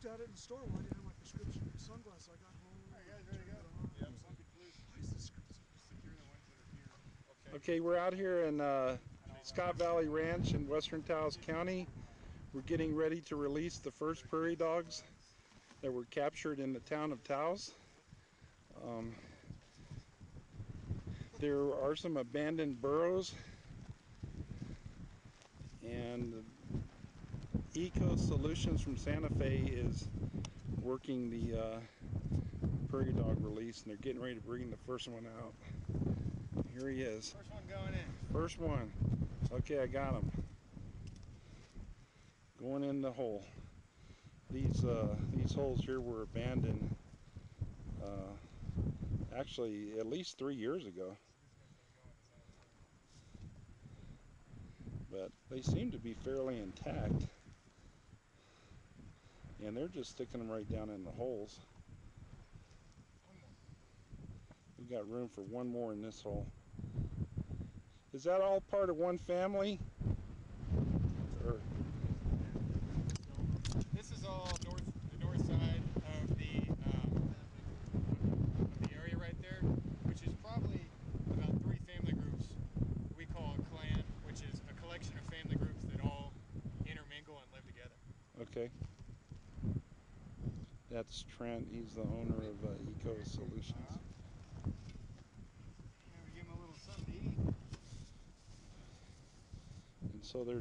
looked at it in the store. Well, I didn't have my prescription sunglasses. I got home. All right, guys, there you go. Yeah, secure the ones that are here. Okay, we're out here in Scott Valley Ranch in western Taos County. We're getting ready to release the first prairie dogs that were captured in the town of Taos. There are some abandoned burrows, and Eco Solutions from Santa Fe is working the prairie dog release, and they're getting ready to bring the first one out. Here he is. First one going in. First one. Okay, I got him. Going in the hole. These holes here were abandoned actually at least 3 years ago. But they seem to be fairly intact. And they're just sticking them right down in the holes. We've got room for one more in this hole. Is that all part of one family? Or this is all the north side of the area right there, which is probably about 3 family groups we call a clan, which is a collection of family groups that all intermingle and live together. okay. That's Trent. He's the owner of Eco Solutions. We give him a little something to eat. And so they're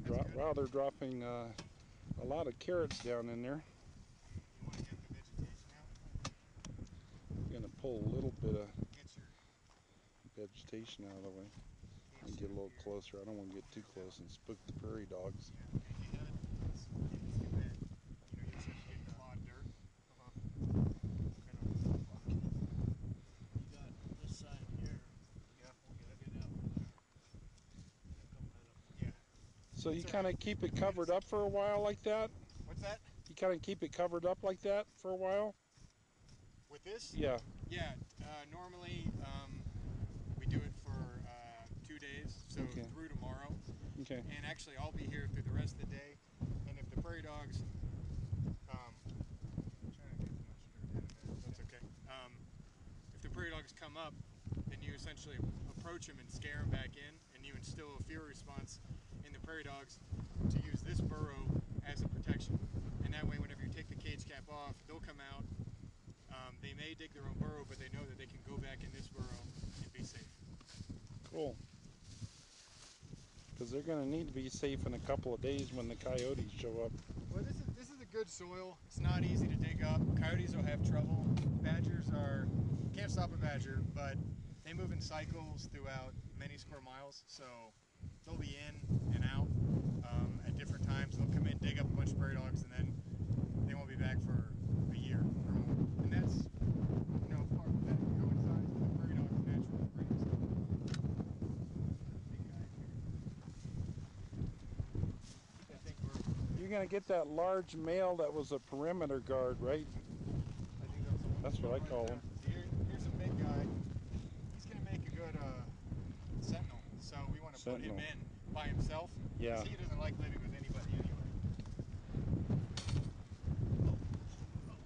dropping a lot of carrots down in there. You want to get the vegetation out? I'm going to pull a little bit of vegetation out of the way and get a little closer. I don't want to get too close and spook the prairie dogs. So you kind of keep it covered up for a while like that? What's that? You kind of keep it covered up like that for a while? With this? Yeah. Yeah. Normally we do it for 2 days, so through tomorrow. Okay. And actually I'll be here through the rest of the day. And if the prairie dogs, I'm trying to get too much dirt out of there. That's okay. If the prairie dogs come up, then you essentially approach them and scare them back in, and you instill a fear response in the prairie dogs to use this burrow as a protection. And that way, whenever you take the cage cap off, they'll come out. They may dig their own burrow, but they know that they can go back in this burrow and be safe. Cool. Because they're going to need to be safe in a couple of days when the coyotes show up. Well, this is a good soil. It's not easy to dig up. Coyotes will have trouble. Badgers can't stop a badger, but they move in cycles throughout many square miles, so they'll be in and out at different times. They'll come in, dig up a bunch of prairie dogs, and then they won't be back for a year or more. And that's, part of that coincides with the prairie dog's natural breeding cycle. Big guy here. I think You're going to get that large male that was a perimeter guard, right? I think that's the one. That's what I call him. Here's a big guy. He's going to make a good sentinel. So we want to put him in by himself. Yeah. He doesn't like living with anybody anyway. Deep enough?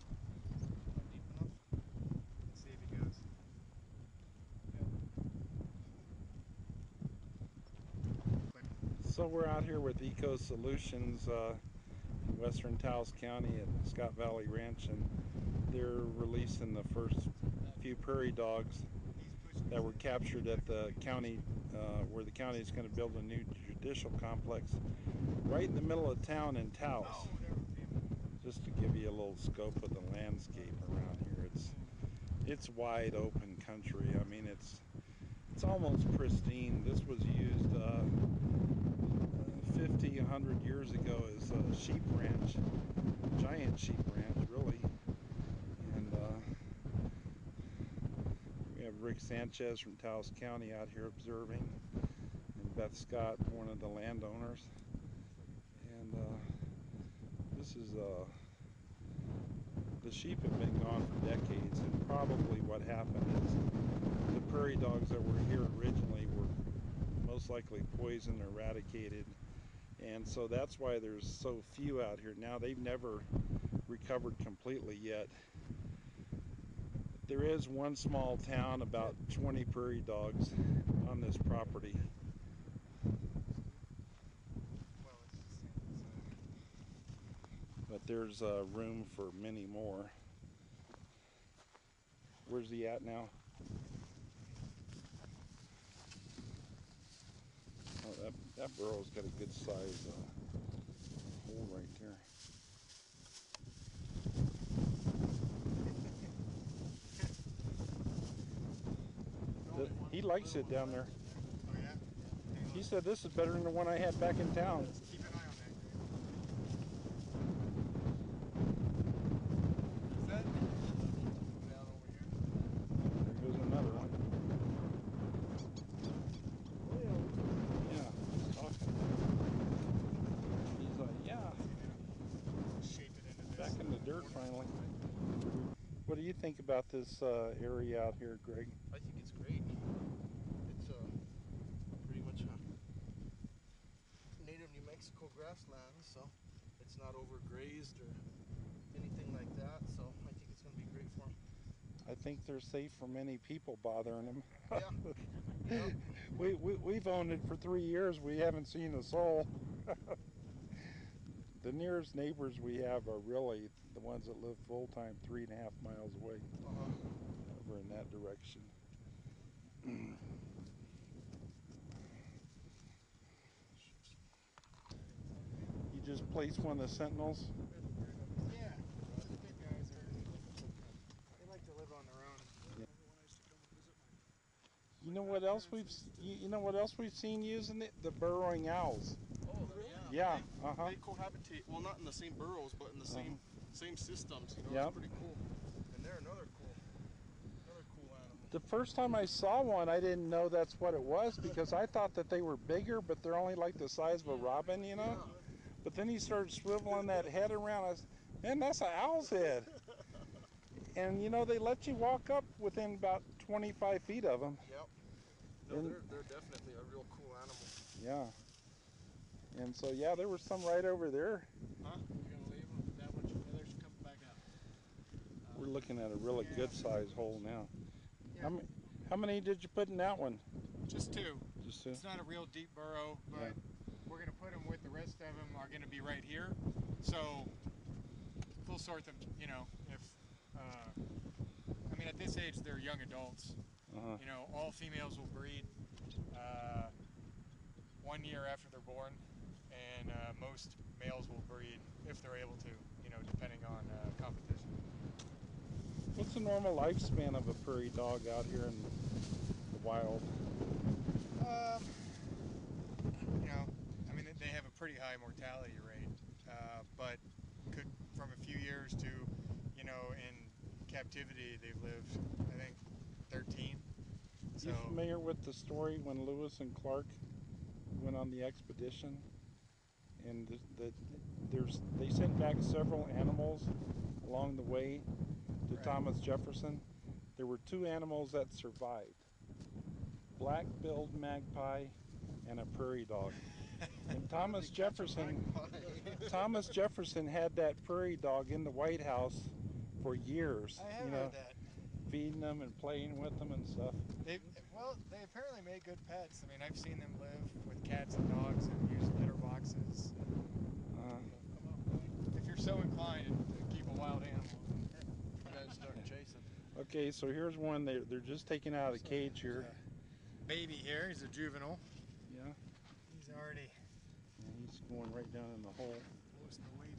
Let's see if he goes. Yeah. So we're out here with Eco Solutions in western Taos County at Scott Valley Ranch, and they're releasing the first few prairie dogs that were captured at the county, where the county is going to build a new judicial complex right in the middle of town in Taos. Just to give you a little scope of the landscape around here, it's wide open country. I mean, it's almost pristine. This was used 50, 100 years ago as a sheep ranch, giant sheep ranch, really. And we have Rick Sanchez from Taos County out here observing, and Beth Scott, one of the landowners. And this is the sheep have been gone for decades, and probably what happened is the prairie dogs that were here originally were most likely poisoned or eradicated, and so that's why there's so few out here now. They've never recovered completely yet. There is one small town, about 20 prairie dogs on this property. But there's room for many more. Where's he at now? Oh, that burrow's got a good size hole right there. He likes it down there. Oh yeah? He said this is better than the one I had back in town. Keep an eye on that. Is that down over here? There goes another one. Yeah, he's talking. He's like, yeah. Shape it into this. Back in the dirt finally. What do you think about this area out here, Greg? I think it's great. It's pretty much native New Mexico grassland, so it's not overgrazed or anything like that. So I think it's going to be great for them. I think they're safe from any people bothering them. Yeah. Yeah. We've owned it for 3 years. We haven't seen a soul. The nearest neighbors we have are really the ones that live full-time 3.5 miles away, over in that direction. You just placed one of the sentinels? Yeah. The big guys they like to live on their own. You know what else you know what else we've seen using it? The burrowing owls. Oh, Yeah. They cohabitate. Well, not in the same burrows, but in the same systems. You know, Yep. it's pretty cool. And they're another cool animal. The first time I saw one, I didn't know that's what it was because I thought that they were bigger, but they're only like the size of a robin, you know? Yeah. But then he started swiveling that head around. I said, man, that's an owl's head. And you know, they let you walk up within about 25 feet of them. Yep. No, they're definitely a real cool animal. Yeah. And so, yeah, there was some right over there. Huh? You're going to leave them? That one, others come back out. We're looking at a really good size hole now. Yeah. How many did you put in that one? Just two. Just two? It's not a real deep burrow, but we're going to put them with the rest of them are going to be right here. So we'll sort them, you know, if, I mean, at this age, they're young adults. You know, all females will breed 1 year after they're born, and most males will breed if they're able to, you know, depending on competition. What's the normal lifespan of a prairie dog out here in the wild? You know, I mean, they have a pretty high mortality rate, but could, from a few years to, you know, in captivity, they've lived, I think, 13. So, you familiar with the story when Lewis and Clark went on the expedition? And they sent back several animals along the way to Thomas Jefferson. There were 2 animals that survived: black-billed magpie and a prairie dog. And Thomas Jefferson had that prairie dog in the White House for years. I have heard that. Feeding them and playing with them and stuff. They apparently make good pets. I mean, I've seen them live with cats and dogs and use litter boxes. If you're so inclined to keep a wild animal, You guys start chasing. Okay, so here's one they're just taking out of the cage here. Baby here, he's a juvenile. Yeah. He's already And he's going right down in the hole. losing the weight.